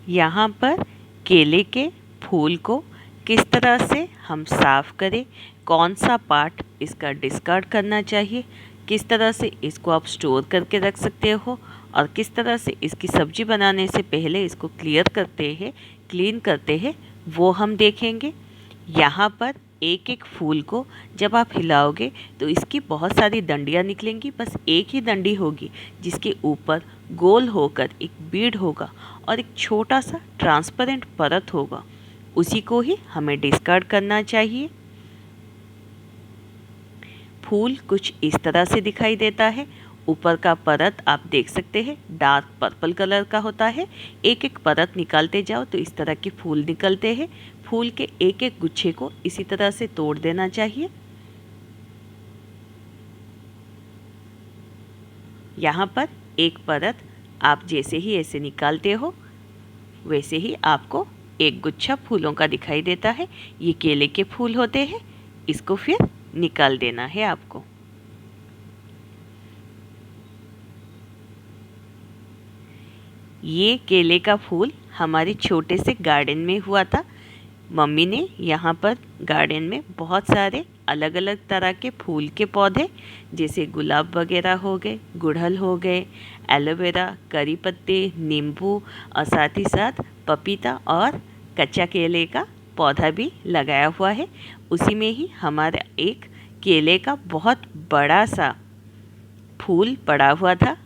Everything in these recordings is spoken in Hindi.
यहाँ पर केले के फूल को किस तरह से हम साफ़ करें, कौन सा पार्ट इसका डिस्कार्ड करना चाहिए, किस तरह से इसको आप स्टोर करके रख सकते हो और किस तरह से इसकी सब्ज़ी बनाने से पहले इसको क्लीन करते हैं, वो हम देखेंगे। यहाँ पर एक एक फूल को जब आप हिलाओगे तो इसकी बहुत सारी डंडियाँ निकलेंगी। बस एक ही डंडी होगी जिसके ऊपर गोल होकर एक बीड होगा और एक छोटा सा ट्रांसपेरेंट परत होगा, उसी को ही हमें डिस्कार्ड करना चाहिए। फूल कुछ इस तरह से दिखाई देता है। ऊपर का परत आप देख सकते हैं डार्क पर्पल कलर का होता है। एक एक परत निकालते जाओ तो इस तरह के फूल निकलते हैं। फूल के एक एक गुच्छे को इसी तरह से तोड़ देना चाहिए। यहाँ पर एक परत आप जैसे ही ऐसे निकालते हो वैसे ही आपको एक गुच्छा फूलों का दिखाई देता है। ये केले के फूल होते हैं, इसको फिर निकाल देना है आपको। ये केले का फूल हमारे छोटे से गार्डन में हुआ था। मम्मी ने यहाँ पर गार्डन में बहुत सारे अलग अलग तरह के फूल के पौधे जैसे गुलाब वगैरह हो गए, गुड़हल हो गए, एलोवेरा, करी पत्ते, नींबू और साथ ही साथ पपीता और कच्चा केले का पौधा भी लगाया हुआ है। उसी में ही हमारा एक केले का बहुत बड़ा सा फूल पड़ा हुआ था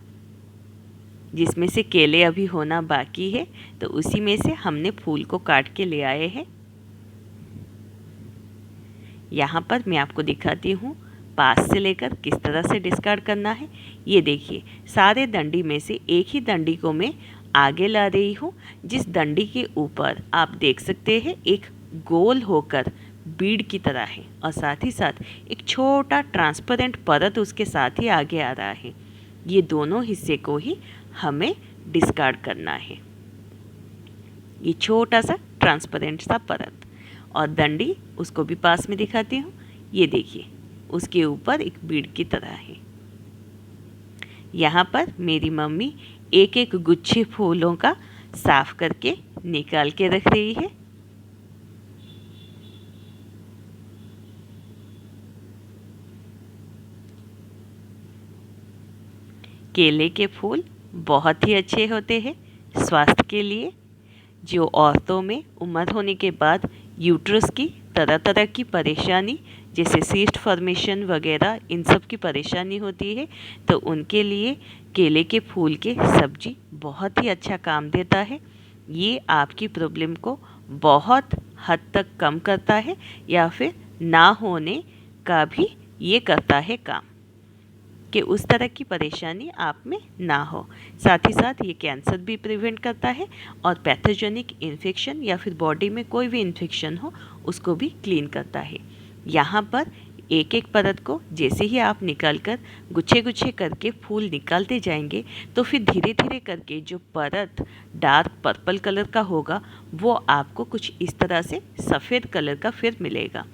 जिसमें से केले अभी होना बाकी है, तो उसी में से हमने फूल को काट के ले आए हैं। यहाँ पर मैं आपको दिखाती हूँ पास से लेकर किस तरह से डिस्कार्ड करना है। ये देखिए, सारे डंडी में से एक ही डंडी को मैं आगे ला रही हूँ, जिस डंडी के ऊपर आप देख सकते हैं एक गोल होकर बीड की तरह है और साथ ही साथ एक छोटा ट्रांसपेरेंट परत उसके साथ ही आगे आ रहा है। ये दोनों हिस्से को ही हमें डिस्कार्ड करना है। ये छोटा सा ट्रांसपेरेंट सा परत और डंडी उसको भी पास में दिखाती हूँ। ये देखिए, उसके ऊपर एक बीड की तरह है। यहाँ पर मेरी मम्मी एक एक गुच्छे फूलों का साफ करके निकाल के रख रही है। केले के फूल बहुत ही अच्छे होते हैं स्वास्थ्य के लिए। जो औरतों में उम्र होने के बाद यूट्रस की तरह तरह की परेशानी जैसे सीस्ट फॉर्मेशन वगैरह इन सब की परेशानी होती है, तो उनके लिए केले के फूल के सब्जी बहुत ही अच्छा काम देता है। ये आपकी प्रॉब्लम को बहुत हद तक कम करता है या फिर ना होने का भी ये करता है काम कि उस तरह की परेशानी आप में ना हो। साथ ही साथ ये कैंसर भी प्रिवेंट करता है और पैथोजेनिक इन्फेक्शन या फिर बॉडी में कोई भी इन्फेक्शन हो उसको भी क्लीन करता है। यहाँ पर एक एक परत को जैसे ही आप निकाल कर गुच्छे गुच्छे करके फूल निकालते जाएंगे तो फिर धीरे धीरे करके जो परत डार्क पर्पल कलर का होगा वो आपको कुछ इस तरह से सफ़ेद कलर का फिर मिलेगा।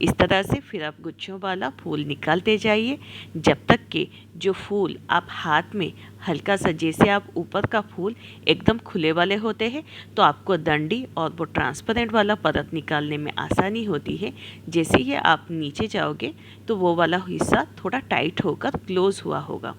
इस तरह से फिर आप गुच्छों वाला फूल निकालते जाइए जब तक कि जो फूल आप हाथ में हल्का सा, जैसे आप ऊपर का फूल एकदम खुले वाले होते हैं तो आपको डंडी और वो ट्रांसपेरेंट वाला परत निकालने में आसानी होती है। जैसे ही आप नीचे जाओगे तो वो वाला हिस्सा थोड़ा टाइट होकर क्लोज हुआ होगा।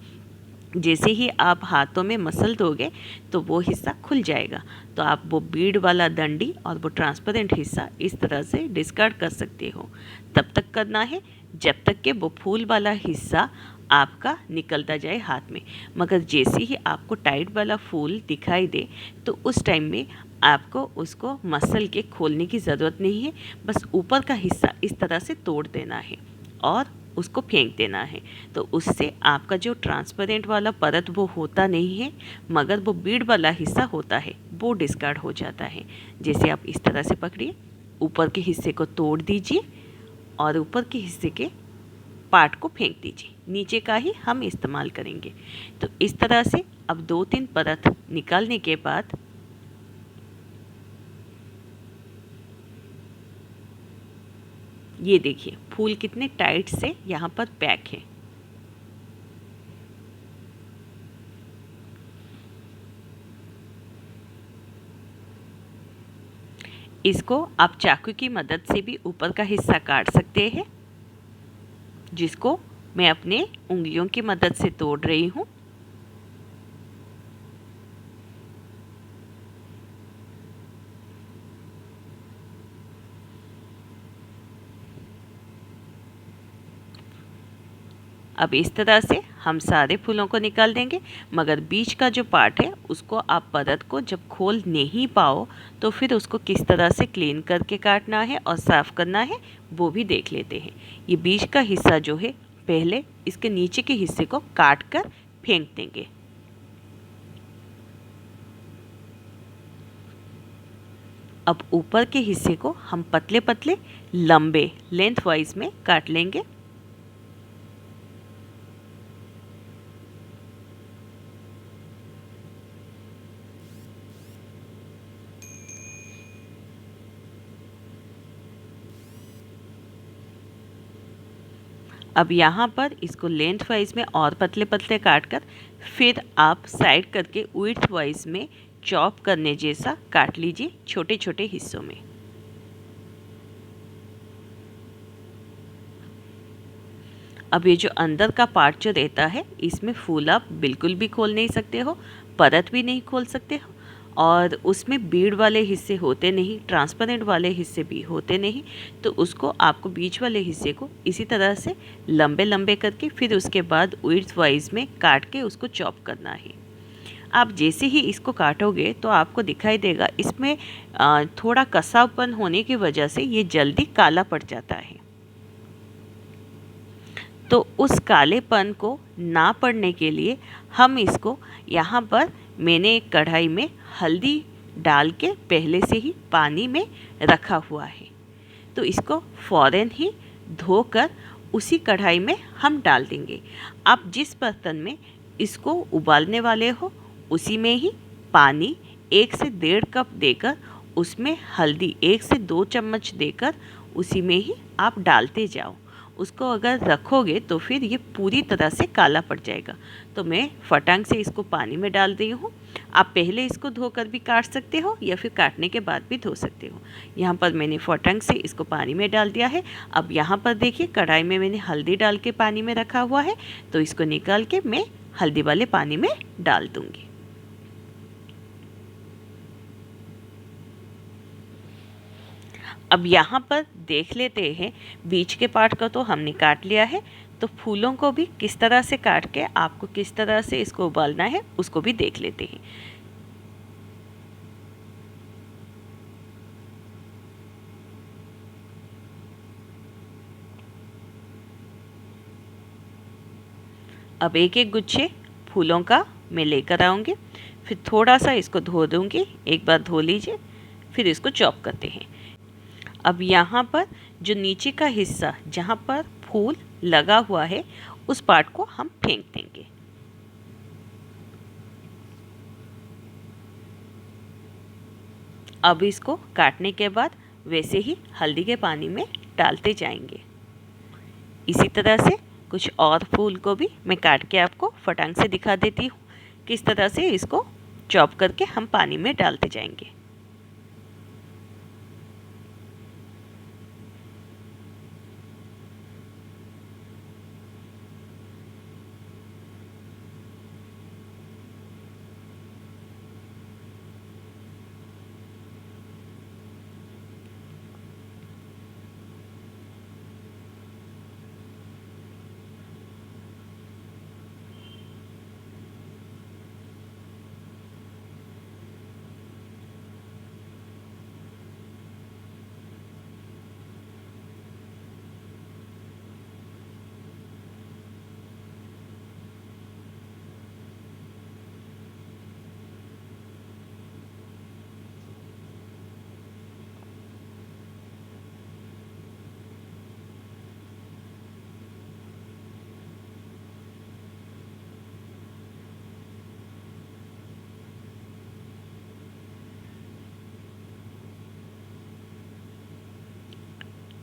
जैसे ही आप हाथों में मसल दोगे तो वो हिस्सा खुल जाएगा, तो आप वो बीड वाला डंडी और वो ट्रांसपेरेंट हिस्सा इस तरह से डिस्कार्ड कर सकते हो। तब तक करना है जब तक कि वो फूल वाला हिस्सा आपका निकलता जाए हाथ में। मगर जैसे ही आपको टाइट वाला फूल दिखाई दे तो उस टाइम में आपको उसको मसल के खोलने की ज़रूरत नहीं है, बस ऊपर का हिस्सा इस तरह से तोड़ देना है और उसको फेंक देना है। तो उससे आपका जो ट्रांसपेरेंट वाला परत वो होता नहीं है, मगर वो बीड वाला हिस्सा होता है, वो डिस्कार्ड हो जाता है। जैसे आप इस तरह से पकड़िए, ऊपर के हिस्से को तोड़ दीजिए और ऊपर के हिस्से के पार्ट को फेंक दीजिए, नीचे का ही हम इस्तेमाल करेंगे। तो इस तरह से अब 2-3 परत निकालने के बाद ये देखिए फूल कितने टाइट से यहाँ पर पैक है। इसको आप चाकू की मदद से भी ऊपर का हिस्सा काट सकते हैं, जिसको मैं अपने उंगलियों की मदद से तोड़ रही हूँ। अब इस तरह से हम सारे फूलों को निकाल देंगे, मगर बीच का जो पार्ट है उसको आप परत को जब खोल नहीं पाओ तो फिर उसको किस तरह से क्लीन करके काटना है और साफ़ करना है वो भी देख लेते हैं। ये बीच का हिस्सा जो है पहले इसके नीचे के हिस्से को काट कर फेंक देंगे। अब ऊपर के हिस्से को हम पतले पतले लंबे लेंथ वाइज में काट लेंगे। अब यहाँ पर इसको लेंथ वाइज में और पतले पतले काट कर फिर आप साइड करके विड्थ वाइज में चॉप करने जैसा काट लीजिए छोटे छोटे हिस्सों में। अब ये जो अंदर का पार्ट जो रहता है इसमें फूल आप बिल्कुल भी खोल नहीं सकते हो, परत भी नहीं खोल सकते हो, और उसमें बीड वाले हिस्से होते नहीं, ट्रांसपेरेंट वाले हिस्से भी होते नहीं। तो उसको आपको बीच वाले हिस्से को इसी तरह से लंबे लंबे करके फिर उसके बाद विड्थ वाइज में काट के उसको चॉप करना है। आप जैसे ही इसको काटोगे तो आपको दिखाई देगा इसमें थोड़ा कसावपन होने की वजह से ये जल्दी काला पड़ जाता है। तो उस कालेपन को ना पड़ने के लिए हम इसको यहाँ पर मैंने एक कढ़ाई में हल्दी डाल के पहले से ही पानी में रखा हुआ है, तो इसको फ़ौरन ही धोकर उसी कढ़ाई में हम डाल देंगे। आप जिस बर्तन में इसको उबालने वाले हो उसी में ही पानी 1 से 1.5 कप देकर उसमें हल्दी 1 से 2 चम्मच देकर उसी में ही आप डालते जाओ। उसको अगर रखोगे तो फिर ये पूरी तरह से काला पड़ जाएगा। तो मैं फटांग से इसको पानी में डाल रही हूँ। आप पहले इसको धोकर भी काट सकते हो या फिर काटने के बाद भी धो सकते हो। यहाँ पर मैंने फटांग से इसको पानी में डाल दिया है। अब यहाँ पर देखिए कढ़ाई में मैंने हल्दी डाल के पानी में रखा हुआ है, तो इसको निकाल के मैं हल्दी वाले पानी में डाल दूँगी। अब यहाँ पर देख लेते हैं, बीच के पार्ट का तो हमने काट लिया है, तो फूलों को भी किस तरह से काट के आपको किस तरह से इसको उबालना है उसको भी देख लेते हैं। अब एक एक गुच्छे फूलों का मैं लेकर आऊँगी, फिर थोड़ा सा इसको धो दूँगी। एक बार धो लीजिए, फिर इसको चॉप करते हैं। अब यहाँ पर जो नीचे का हिस्सा जहाँ पर फूल लगा हुआ है उस पार्ट को हम फेंक देंगे। अब इसको काटने के बाद वैसे ही हल्दी के पानी में डालते जाएंगे। इसी तरह से कुछ और फूल को भी मैं काट के आपको फटांग से दिखा देती हूँ किस तरह से इसको चॉप करके हम पानी में डालते जाएंगे।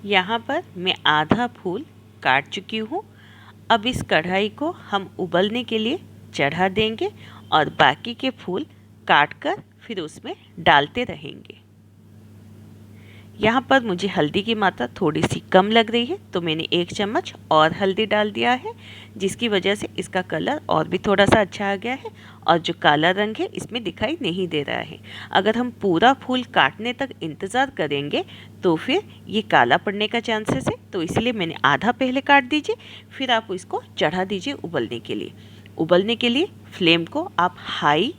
यहाँ पर मैं आधा फूल काट चुकी हूँ। अब इस कढ़ाई को हम उबलने के लिए चढ़ा देंगे और बाकी के फूल काट कर फिर उसमें डालते रहेंगे। यहाँ पर मुझे हल्दी की मात्रा थोड़ी सी कम लग रही है, तो मैंने 1 चम्मच और हल्दी डाल दिया है, जिसकी वजह से इसका कलर और भी थोड़ा सा अच्छा आ गया है और जो काला रंग है इसमें दिखाई नहीं दे रहा है। अगर हम पूरा फूल काटने तक इंतज़ार करेंगे तो फिर ये काला पड़ने का चांसेस है, तो इसलिए मैंने आधा पहले काट दीजिए, फिर आप इसको चढ़ा दीजिए उबलने के लिए। उबलने के लिए फ्लेम को आप हाई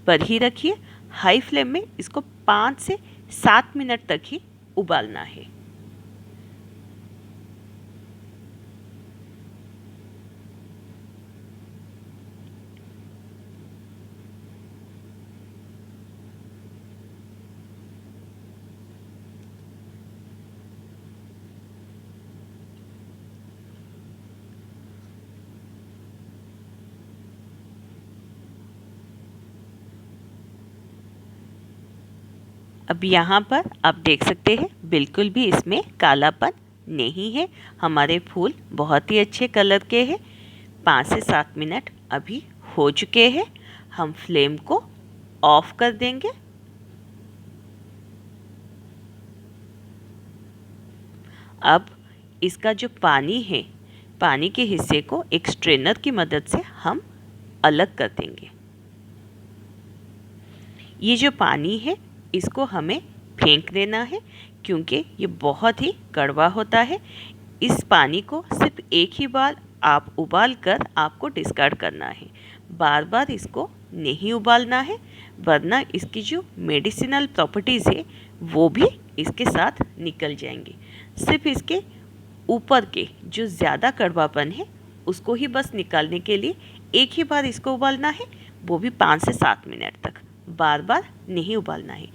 पर ही रखिए। हाई फ्लेम में इसको 5 से 7 मिनट तक ही उबालना है। अब यहाँ पर आप देख सकते हैं बिल्कुल भी इसमें कालापन नहीं है। हमारे फूल बहुत ही अच्छे कलर के हैं। 5 से 7 मिनट अभी हो चुके हैं। हम फ्लेम को ऑफ कर देंगे। अब इसका जो पानी है, पानी के हिस्से को एक स्ट्रेनर की मदद से हम अलग कर देंगे। ये जो पानी है इसको हमें फेंक देना है, क्योंकि ये बहुत ही कड़वा होता है। इस पानी को सिर्फ एक ही बार आप उबाल कर आपको डिस्कार्ड करना है। बार बार इसको नहीं उबालना है, वरना इसकी जो मेडिसिनल प्रॉपर्टीज़ है वो भी इसके साथ निकल जाएंगी। सिर्फ इसके ऊपर के जो ज़्यादा कड़वापन है उसको ही बस निकालने के लिए एक ही बार इसको उबालना है, वो भी 5 से 7 मिनट तक। बार बार नहीं उबालना है।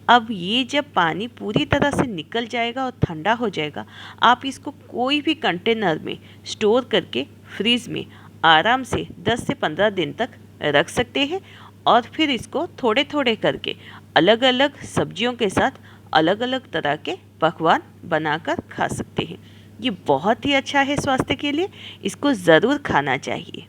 अब ये जब पानी पूरी तरह से निकल जाएगा और ठंडा हो जाएगा, आप इसको कोई भी कंटेनर में स्टोर करके फ्रीज में आराम से 10 से 15 दिन तक रख सकते हैं और फिर इसको थोड़े थोड़े करके अलग अलग सब्जियों के साथ अलग अलग तरह के पकवान बनाकर खा सकते हैं। ये बहुत ही अच्छा है स्वास्थ्य के लिए, इसको ज़रूर खाना चाहिए।